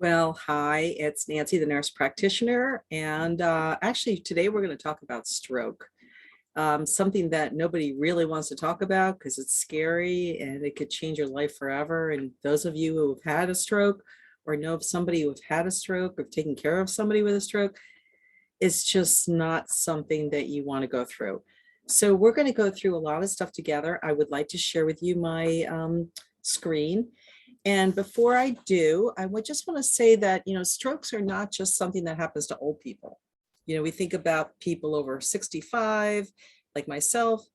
Well, hi, it's Nancy, the nurse practitioner. And actually, today we're going to talk about stroke, something that nobody really wants to talk about because it's scary and it could change your life forever. And those of you who have had a stroke or know of somebody who've had a stroke or taken care of somebody with a stroke, it's just not something that you want to go through. So we're going to go through a lot of stuff together. I would like to share with you my screen. And before I do, I would just want to say that, strokes are not just something that happens to old people. We think about people over 65, like myself,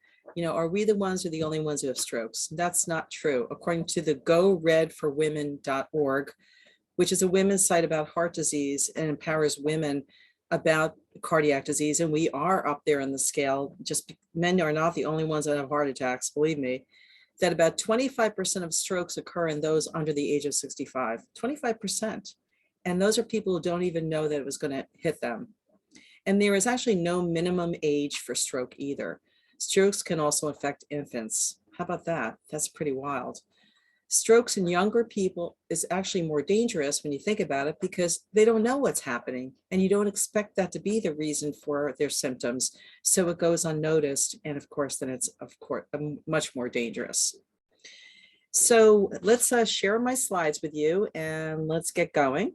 are we the ones or the only ones who have strokes? That's not true. According to the goredforwomen.org, which is a women's site about heart disease and empowers women about cardiac disease. And we are up there on the scale. Just men are not the only ones that have heart attacks, believe me. That about 25% of strokes occur in those under the age of 65, 25%. And those are people who don't even know that it was going to hit them. And there is actually no minimum age for stroke either. Strokes can also affect infants. How about that? That's pretty wild. Strokes in younger people is actually more dangerous when you think about it because they don't know what's happening and you don't expect that to be the reason for their symptoms. So it goes unnoticed. And of course, then it's much more dangerous. So let's share my slides with you and let's get going.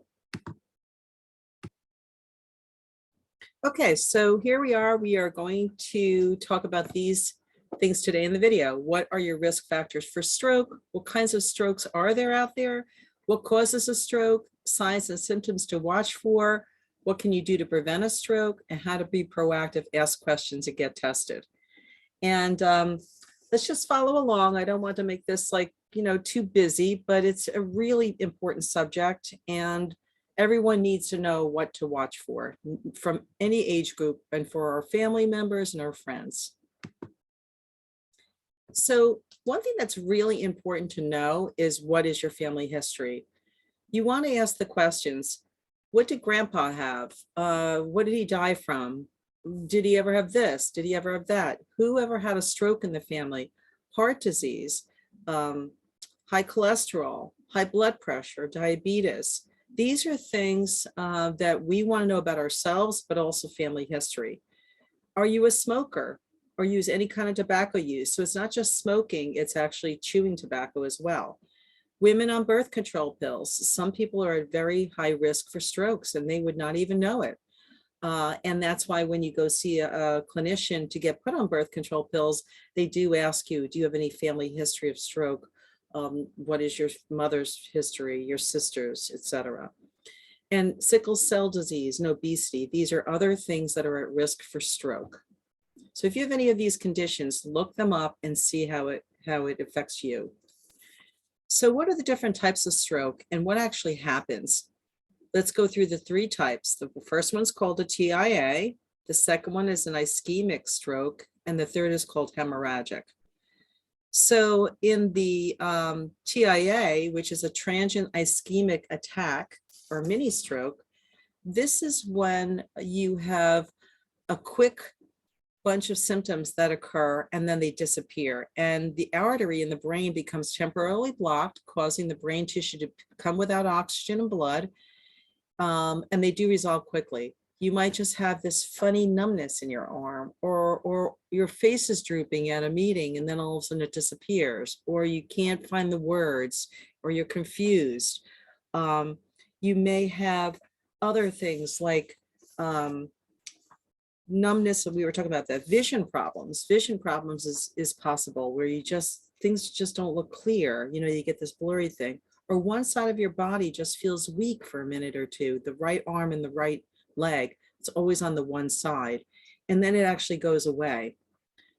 Okay, so here we are. We are going to talk about these things today in the video. What are your risk factors for stroke? What kinds of strokes are there out there? What causes a stroke? Signs and symptoms to watch for? What can you do to prevent a stroke? And how to be proactive, ask questions, and get tested. And let's just follow along. I don't want to make this too busy, but it's a really important subject and everyone needs to know what to watch for from any age group and for our family members and our friends. So one thing that's really important to know is what is your family history? You want to ask the questions. What did grandpa have? What did he die from? Did he ever have this? Did he ever have that? Who ever had a stroke in the family? Heart disease, high cholesterol, high blood pressure, diabetes. These are things that we want to know about ourselves, but also family history. Are you a smoker? Or use any kind of tobacco use? So it's not just smoking, it's actually chewing tobacco as well. Women on birth control pills. Some people are at very high risk for strokes and they would not even know it. And that's why when you go see a clinician to get put on birth control pills, they do ask you, do you have any family history of stroke? What is your mother's history, your sister's, etc. And sickle cell disease and obesity. These are other things that are at risk for stroke. So if you have any of these conditions, look them up and see how it affects you. So what are the different types of stroke and what actually happens? Let's go through the three types. The first one's called a TIA. The second one is an ischemic stroke. And the third is called hemorrhagic. So in the TIA, which is a transient ischemic attack or mini stroke, this is when you have a quick bunch of symptoms that occur and then they disappear. And the artery in the brain becomes temporarily blocked, causing the brain tissue to come without oxygen and blood. And they do resolve quickly. You might just have this funny numbness in your arm or your face is drooping at a meeting and then all of a sudden it disappears, or you can't find the words, or you're confused. You may have other things like numbness, and we were talking about that. Vision problems is possible where things just don't look clear. You get this blurry thing, or one side of your body just feels weak for a minute or two. The right arm and the right leg, it's always on the one side, and then it actually goes away.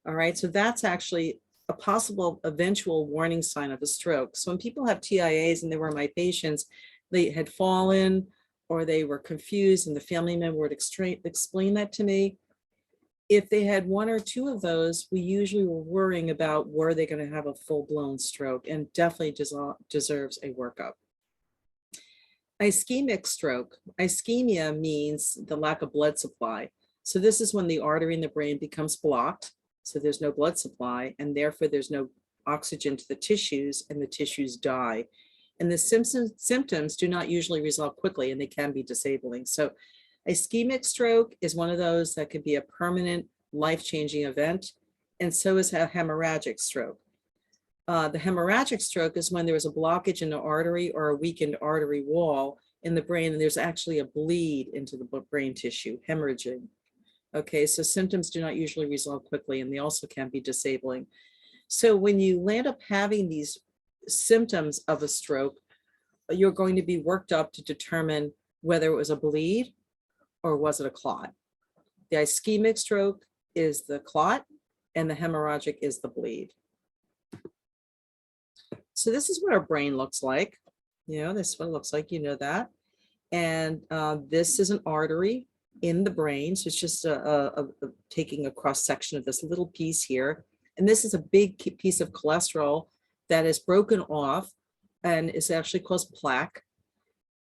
All right, so that's actually a possible eventual warning sign of a stroke. So when people have TIAs, and they were my patients, they had fallen or they were confused and the family member would explain that to me. If they had one or two of those, we usually were worrying about were they going to have a full-blown stroke, and definitely deserves a workup. Ischemic stroke. Ischemia means the lack of blood supply. So this is when the artery in the brain becomes blocked. So there's no blood supply and therefore there's no oxygen to the tissues and the tissues die. And the symptoms do not usually resolve quickly, and they can be disabling. So ischemic stroke is one of those that could be a permanent life-changing event, and so is a hemorrhagic stroke. The hemorrhagic stroke is when there is a blockage in the artery or a weakened artery wall in the brain, and there's actually a bleed into the brain tissue, hemorrhaging. Okay, so symptoms do not usually resolve quickly, and they also can be disabling. So when you land up having these symptoms of a stroke, you're going to be worked up to determine whether it was a bleed or was it a clot. The ischemic stroke is the clot, and the hemorrhagic is the bleed. So this is what our brain looks like. This is what it looks like, that. And this is an artery in the brain. So it's just taking a cross section of this little piece here. And this is a big piece of cholesterol that is broken off and is actually caused plaque.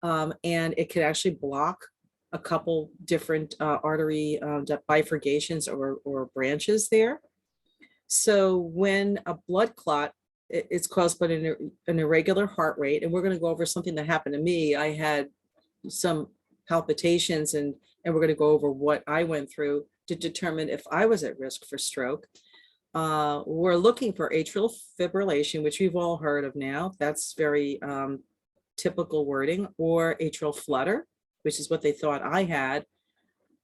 And it could actually block a couple different artery bifurcations or branches there. So when a blood clot, it's caused by an irregular heart rate. And we're going to go over something that happened to me. I had some palpitations, and we're going to go over what I went through to determine if I was at risk for stroke. We're looking for atrial fibrillation, which we've all heard of now. That's very typical wording, or atrial flutter, which is what they thought I had.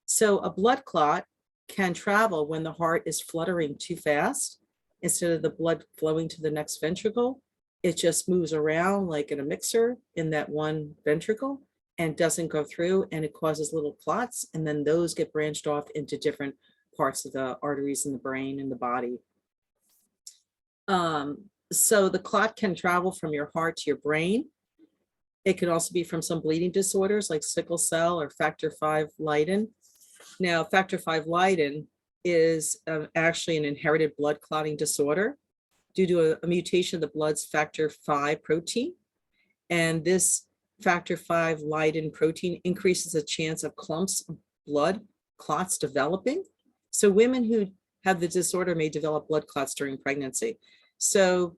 So a blood clot can travel when the heart is fluttering too fast. Instead of the blood flowing to the next ventricle, it just moves around like in a mixer in that one ventricle and doesn't go through, and it causes little clots, and then those get branched off into different parts of the arteries in the brain and the body. So the clot can travel from your heart to your brain. It can also be from some bleeding disorders like sickle cell or factor V Leiden. Now, factor V Leiden is actually an inherited blood clotting disorder due to a mutation of the blood's factor V protein. And this factor V Leiden protein increases the chance of clumps of blood clots developing. So women who have the disorder may develop blood clots during pregnancy. So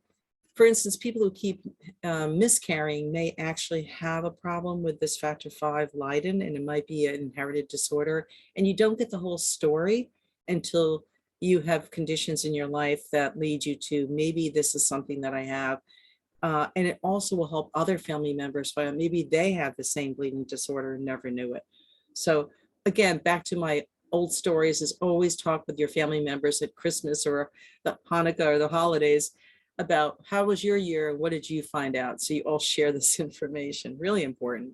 for instance, people who keep miscarrying may actually have a problem with this factor V Leiden, and it might be an inherited disorder. And you don't get the whole story until you have conditions in your life that lead you to, maybe this is something that I have. And it also will help other family members find maybe they have the same bleeding disorder and never knew it. So again, back to my old stories, is always talk with your family members at Christmas or the Hanukkah or the holidays about how was your year, what did you find out? So you all share this information, really important.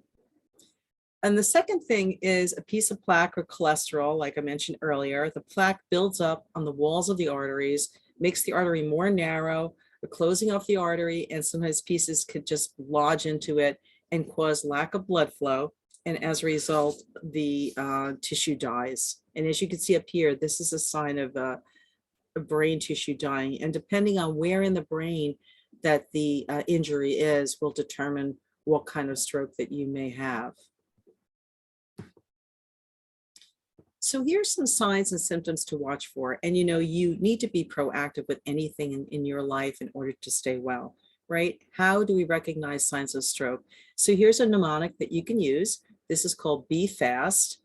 And the second thing is a piece of plaque or cholesterol, like I mentioned earlier. The plaque builds up on the walls of the arteries, makes the artery more narrow, or closing off the artery, and sometimes pieces could just lodge into it and cause lack of blood flow. And as a result, the tissue dies. And as you can see up here, this is a sign of a brain tissue dying. And depending on where in the brain that the injury is will determine what kind of stroke that you may have. So here's some signs and symptoms to watch for. And you need to be proactive with anything in your life in order to stay well, right? How do we recognize signs of stroke? So here's a mnemonic that you can use. This is called Be Fast,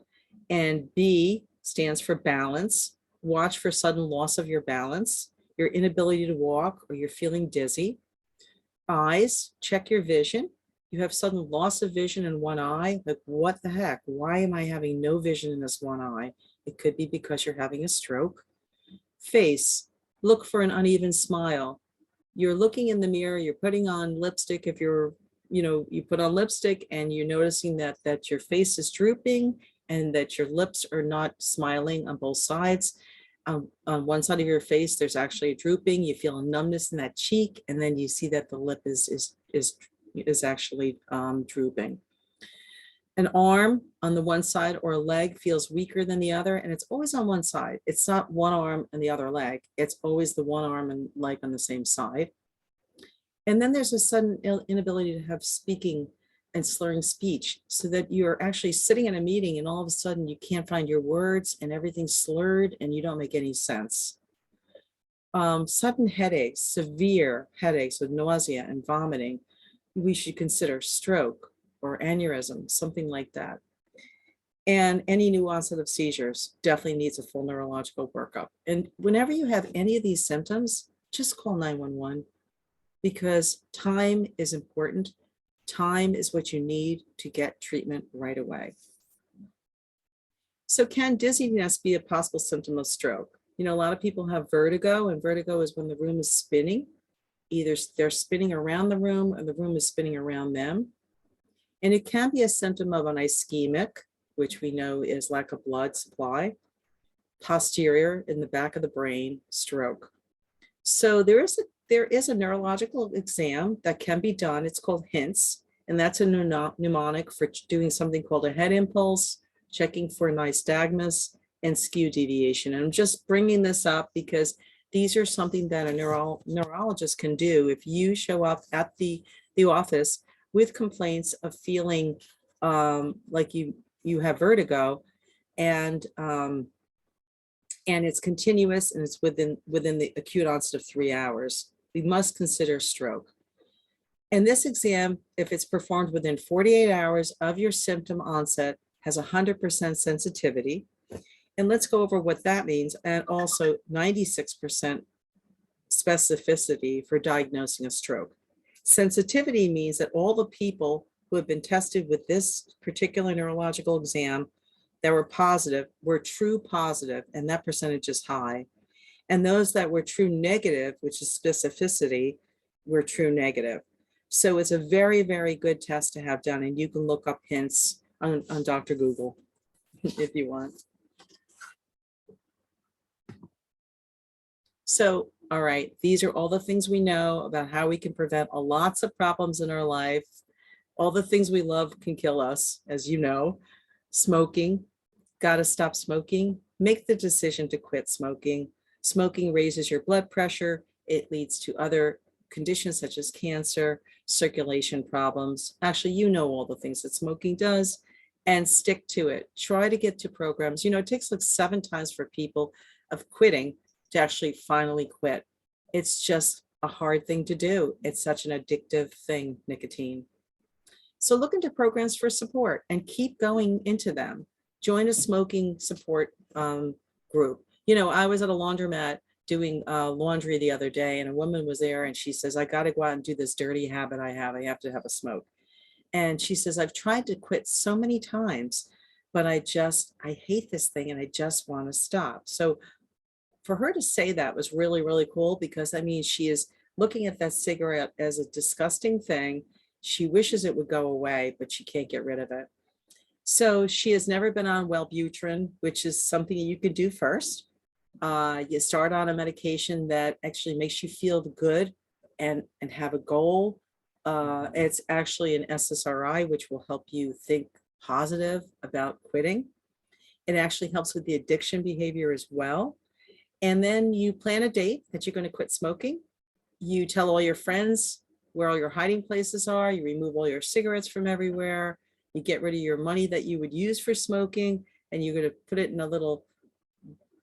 and B stands for balance. Watch for sudden loss of your balance, your inability to walk, or you're feeling dizzy. Eyes, check your vision. You have sudden loss of vision in one eye. Like, what the heck? Why am I having no vision in this one eye? It could be because you're having a stroke. Face, look for an uneven smile. You're looking in the mirror, you're putting on lipstick. If you're, you put on lipstick and you're noticing that your face is drooping and that your lips are not smiling on both sides. On one side of your face, there's actually a drooping. You feel a numbness in that cheek, and then you see that the lip is actually drooping. An arm on the one side or a leg feels weaker than the other, and it's always on one side. It's not one arm and the other leg. It's always the one arm and leg on the same side. And then there's a sudden inability to have speaking and slurring speech, so that you're actually sitting in a meeting and all of a sudden you can't find your words and everything's slurred and you don't make any sense. Sudden headaches, severe headaches with nausea and vomiting. we should consider stroke or aneurysm, something like that. And any new onset of seizures definitely needs a full neurological workup. And whenever you have any of these symptoms, just call 911 because time is important. Time is what you need to get treatment right away. So can dizziness be a possible symptom of stroke? You know, a lot of people have vertigo, and vertigo is when the room is spinning. Either they're spinning around the room or the room is spinning around them. And it can be a symptom of an ischemic, which we know is lack of blood supply, posterior in the back of the brain, stroke. So there is a neurological exam that can be done. It's called HINTS, and that's a mnemonic for doing something called a head impulse, checking for nystagmus and skew deviation. And I'm just bringing this up because these are something that a neurologist can do. If you show up at the office with complaints of feeling like you have vertigo, and it's continuous and it's within the acute onset of 3 hours, we must consider stroke. And this exam, if it's performed within 48 hours of your symptom onset, has 100% sensitivity. And let's go over what that means, and also 96% specificity for diagnosing a stroke. Sensitivity means that all the people who have been tested with this particular neurological exam that were positive were true positive, and that percentage is high. And those that were true negative, which is specificity, were true negative. So it's a very, very good test to have done, and you can look up hints on Dr. Google if you want. So, all right, these are all the things we know about how we can prevent lots of problems in our life. All the things we love can kill us, as you know. Smoking, got to stop smoking. Make the decision to quit smoking. Smoking raises your blood pressure. It leads to other conditions such as cancer, circulation problems. Actually, you know all the things that smoking does, and stick to it. Try to get to programs. You know, it takes like 7 times for people of quitting to actually finally quit. It's just a hard thing to do. It's such an addictive thing, nicotine. So look into programs for support and keep going into them. Join a smoking support group. You know, I was at a laundromat doing laundry the other day, and a woman was there, and she says, I got to go out and do this dirty habit I have. I have to have a smoke. And she says, I've tried to quit so many times, but I hate this thing and I just want to stop. So for her to say that was really, really cool, because I mean, she is looking at that cigarette as a disgusting thing. She wishes it would go away, but she can't get rid of it. So she has never been on Wellbutrin, which is something you can do first. You start on a medication that actually makes you feel good and have a goal. It's actually an SSRI, which will help you think positive about quitting. It actually helps with the addiction behavior as well. And then you plan a date that you're going to quit smoking. You tell all your friends where all your hiding places are. You remove all your cigarettes from everywhere. You get rid of your money that you would use for smoking, and you're going to put it in a little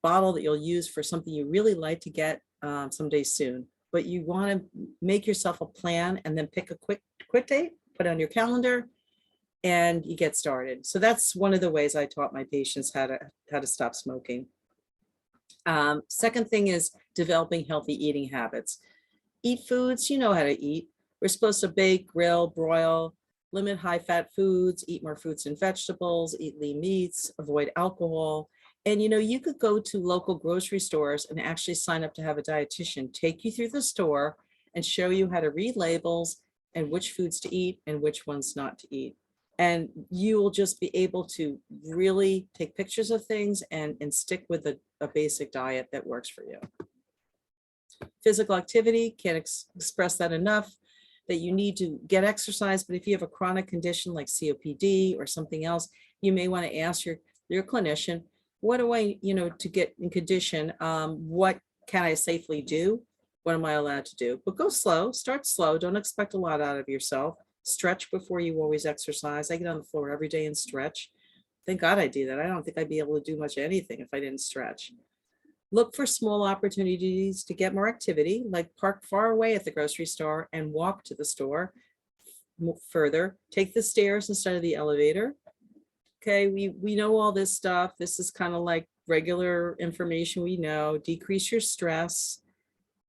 bottle that you'll use for something you really like to get someday soon. But you want to make yourself a plan and then pick a quick quit date, put it on your calendar, and you get started. So that's one of the ways I taught my patients how to stop smoking. Second thing is developing healthy eating habits. Eat foods you know how to eat. We're supposed to bake, grill, broil, limit high-fat foods, eat more fruits and vegetables, eat lean meats, avoid alcohol. And you know, you could go to local grocery stores and actually sign up to have a dietitian take you through the store and show you how to read labels and which foods to eat and which ones not to eat. And you will just be able to really take pictures of things and stick with a basic diet that works for you. Physical activity, can't express that enough, that you need to get exercise. But if you have a chronic condition like COPD or something else, you may want to ask your clinician, what do I, to get in condition? What can I safely do? What am I allowed to do? But go slow, start slow. Don't expect a lot out of yourself. Stretch before you always exercise. I get on the floor every day and stretch. Thank God I do that. I don't think I'd be able to do much of anything if I didn't stretch. Look for small opportunities to get more activity, like park far away at the grocery store and walk to the store. further, take the stairs instead of the elevator. Okay, we know all this stuff. This is kind of like regular information we know. Decrease your stress.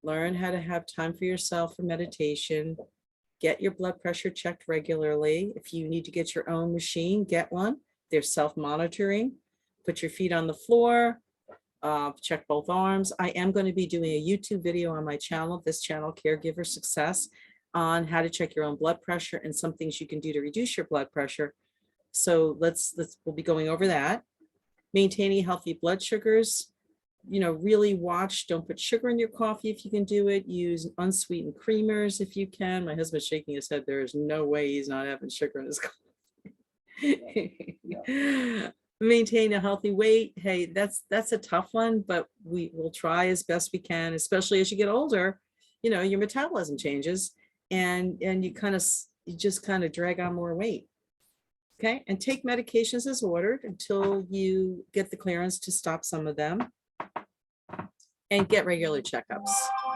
Learn how to have time for yourself for meditation. Get your blood pressure checked regularly. If you need to get your own machine, get one. They're self-monitoring. Put your feet on the floor. Check both arms. I am going to be doing a YouTube video on my channel, this channel, Caregiver Success, on how to check your own blood pressure and some things you can do to reduce your blood pressure. So we'll be going over that. Maintaining healthy blood sugars. You know, really watch, don't put sugar in your coffee if you can do it. Use unsweetened creamers if you can. My husband's shaking his head. There is no way he's not having sugar in his coffee. Yeah. Maintain a healthy weight. Hey, that's a tough one, but we will try as best we can, especially as you get older. You know, your metabolism changes and you just kind of drag on more weight. Okay, and take medications as ordered until you get the clearance to stop some of them. And get regular checkups,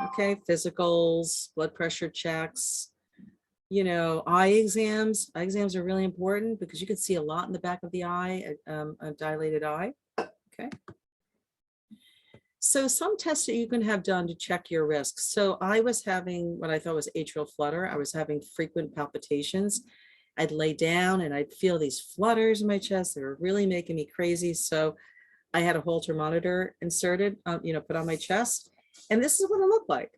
okay? Physicals, blood pressure checks, you know, eye exams. Eye exams are really important because you can see a lot in the back of the eye, a dilated eye, okay? So some tests that you can have done to check your risk. So I was having what I thought was atrial flutter. I was having frequent palpitations. I'd lay down and I'd feel these flutters in my chest. They were really making me crazy. So I had a Holter monitor inserted, you know, put on my chest. And this is what it looked like.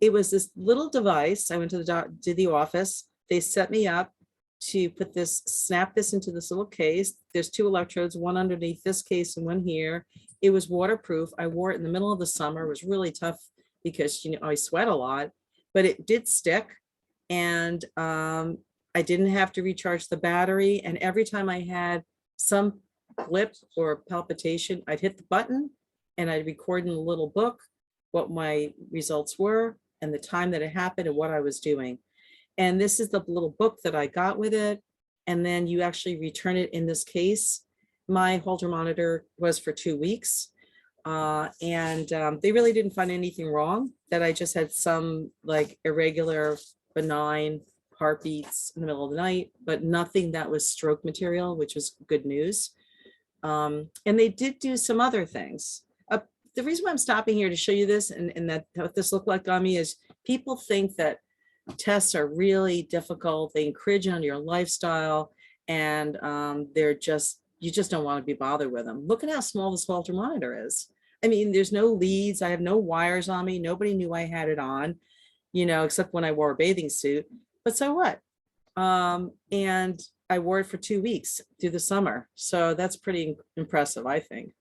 It was this little device. I went to the office. They set me up to snap this into this little case. There's 2 electrodes, one underneath this case and one here. It was waterproof. I wore it in the middle of the summer. It was really tough because, you know, I sweat a lot, but it did stick. And I didn't have to recharge the battery. And every time I had some blip or palpitation, I'd hit the button and I'd record in a little book what my results were and the time that it happened and what I was doing. And this is the little book that I got with it. And then you actually return it in this case. My Holter monitor was for 2 weeks. They really didn't find anything wrong, that I just had some like irregular, benign heartbeats in the middle of the night, but nothing that was stroke material, which was good news. And they did do some other things. The reason why I'm stopping here to show you this and that what this looked like on me is people think that tests are really difficult. They encourage on your lifestyle and you just don't want to be bothered with them. Look at how small this Holter monitor is. I mean, there's no leads. I have no wires on me. Nobody knew I had it on, you know, except when I wore a bathing suit. But so what? And I wore it for 2 weeks through the summer. So that's pretty impressive, I think.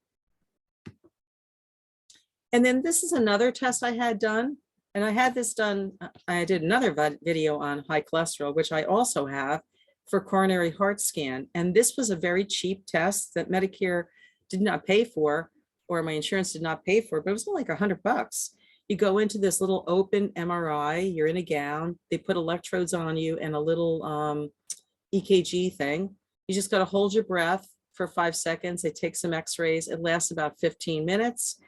And then this is another test I had done. And I had this done, I did another video on high cholesterol, which I also have for coronary heart scan. And this was a very cheap test that Medicare did not pay for, or my insurance did not pay for, but it was only like $100. You go into this little open MRI, you're in a gown, they put electrodes on you and a little EKG thing. You just got to hold your breath for 5 seconds. They take some x-rays. It lasts about 15 minutes.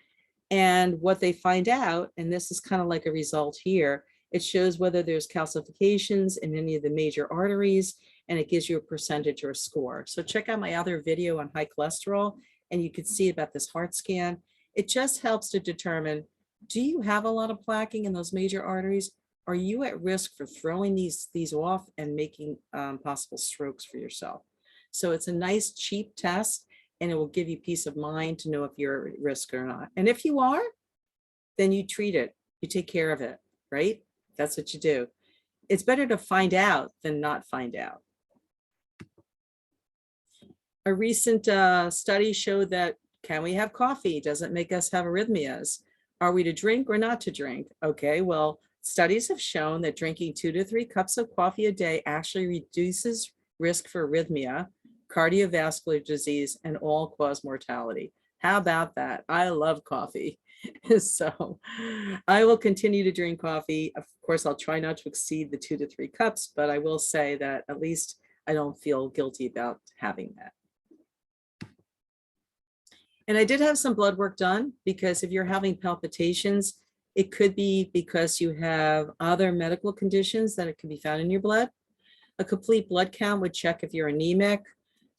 And what they find out, and this is kind of like a result here, it shows whether there's calcifications in any of the major arteries, and it gives you a percentage or a score. So check out my other video on high cholesterol, and you can see about this heart scan. It just helps to determine, do you have a lot of plaquing in those major arteries? Are you at risk for throwing these off and making possible strokes for yourself? So it's a nice, cheap test, and it will give you peace of mind to know if you're at risk or not. And if you are, then you treat it. You take care of it, right? That's what you do. It's better to find out than not find out. A recent study showed that, can we have coffee? Does it make us have arrhythmias? Are we to drink or not to drink? Okay, well, studies have shown that drinking 2 to 3 cups of coffee a day actually reduces risk for arrhythmia, cardiovascular disease, and all-cause mortality. How about that? I love coffee. So I will continue to drink coffee. Of course, I'll try not to exceed the 2 to 3 cups, but I will say that at least I don't feel guilty about having that. And I did have some blood work done, because if you're having palpitations, it could be because you have other medical conditions that it can be found in your blood. A complete blood count would check if you're anemic,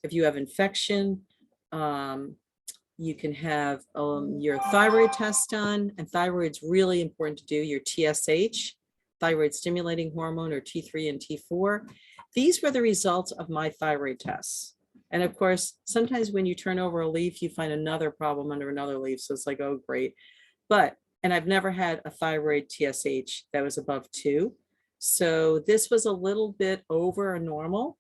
if you have infection. You can have your thyroid test done, and thyroid's really important to do, your TSH, thyroid stimulating hormone, or T3 and T4. These were the results of my thyroid tests. And of course, sometimes when you turn over a leaf, you find another problem under another leaf. So it's like, oh, great. And I've never had a thyroid TSH that was above 2. So this was a little bit over a normal.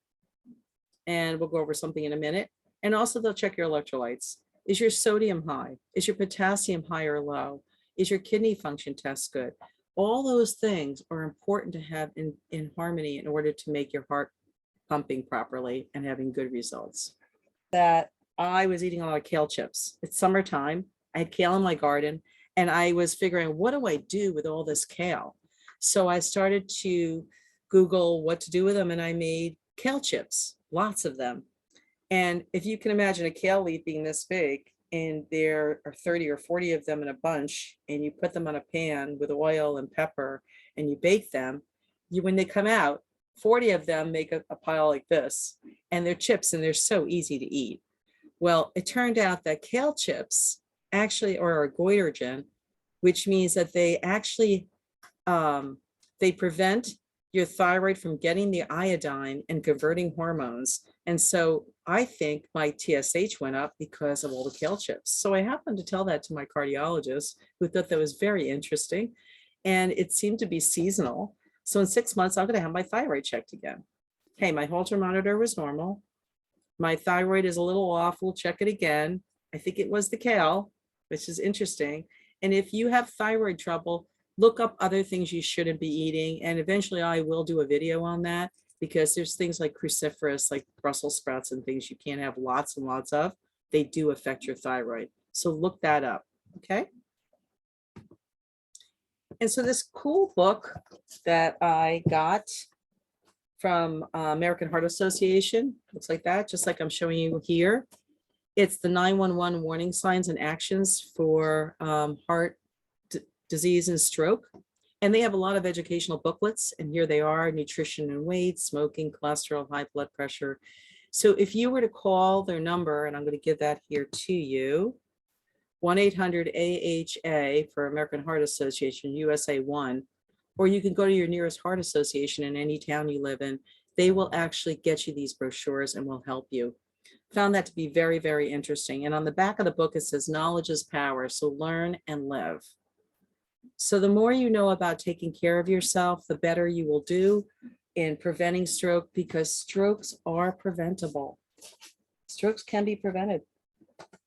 And we'll go over something in a minute. And also they'll check your electrolytes. Is your sodium high? Is your potassium high or low? Is your kidney function test good? All those things are important to have in harmony in order to make your heart pumping properly and having good results. That I was eating a lot of kale chips. It's summertime. I had kale in my garden, and I was figuring, what do I do with all this kale? So I started to Google what to do with them, and I made kale chips, lots of them. And if you can imagine a kale leaf being this big, and there are 30 or 40 of them in a bunch, and you put them on a pan with oil and pepper, and you bake them, when they come out, 40 of them make a pile like this, and they're chips, and they're so easy to eat. Well, it turned out that kale chips actually are a goitrogen, which means that they actually, they prevent your thyroid from getting the iodine and converting hormones. And so I think my TSH went up because of all the kale chips. So I happened to tell that to my cardiologist, who thought that was very interesting. And it seemed to be seasonal. So in 6 months, I'm going to have my thyroid checked again. Hey, my Holter monitor was normal. My thyroid is a little off. We'll check it again. I think it was the kale, which is interesting. And if you have thyroid trouble, look up other things you shouldn't be eating. And eventually I will do a video on that, because there's things like cruciferous, like Brussels sprouts and things you can't have lots and lots of. They do affect your thyroid. So look that up, okay? And so this cool book that I got from American Heart Association, looks like that, just like I'm showing you here. It's the 911 warning signs and actions for heart disease and stroke. And they have a lot of educational booklets, and here they are: nutrition and weight, smoking, cholesterol, high blood pressure. So if you were to call their number, and I'm going to give that here to you, 1-800-AHA for American Heart Association, USA 1, or you can go to your nearest heart association in any town you live in. They will actually get you these brochures and will help you. Found that to be very, very interesting. And on the back of the book, it says knowledge is power. So learn and live. So the more you know about taking care of yourself, the better you will do in preventing stroke, because strokes are preventable. Strokes can be prevented.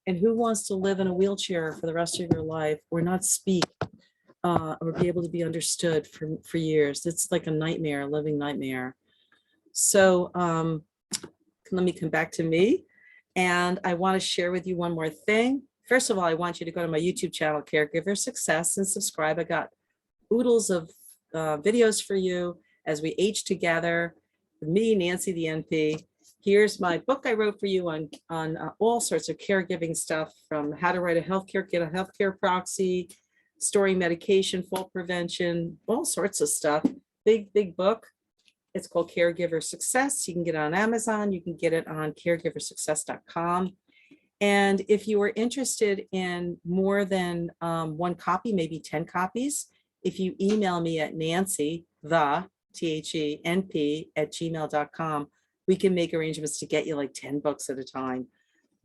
And who wants to live in a wheelchair for the rest of your life, or not speak or be able to be understood for years? It's like a nightmare, a living nightmare. So let me come back to me. And I want to share with you one more thing. First of all, I want you to go to my YouTube channel, Caregiver Success, and subscribe. I got oodles of videos for you as we age together. Me, Nancy, the NP. Here's my book I wrote for you on all sorts of caregiving stuff, from how to write a healthcare, get a healthcare proxy, storing medication, fall prevention, all sorts of stuff. Big, big book. It's called Caregiver Success. You can get it on Amazon. You can get it on caregiversuccess.com. And if you are interested in more than one copy, maybe 10 copies, if you email me at Nancy, THENP@gmail.com, we can make arrangements to get you like 10 books at a time.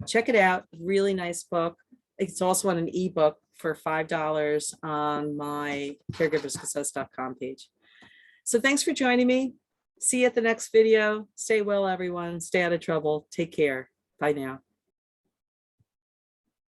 Check it out. Really nice book. It's also on an ebook for $5 on my caregiversuccess.com page. So thanks for joining me. See you at the next video. Stay well, everyone. Stay out of trouble. Take care. Bye now.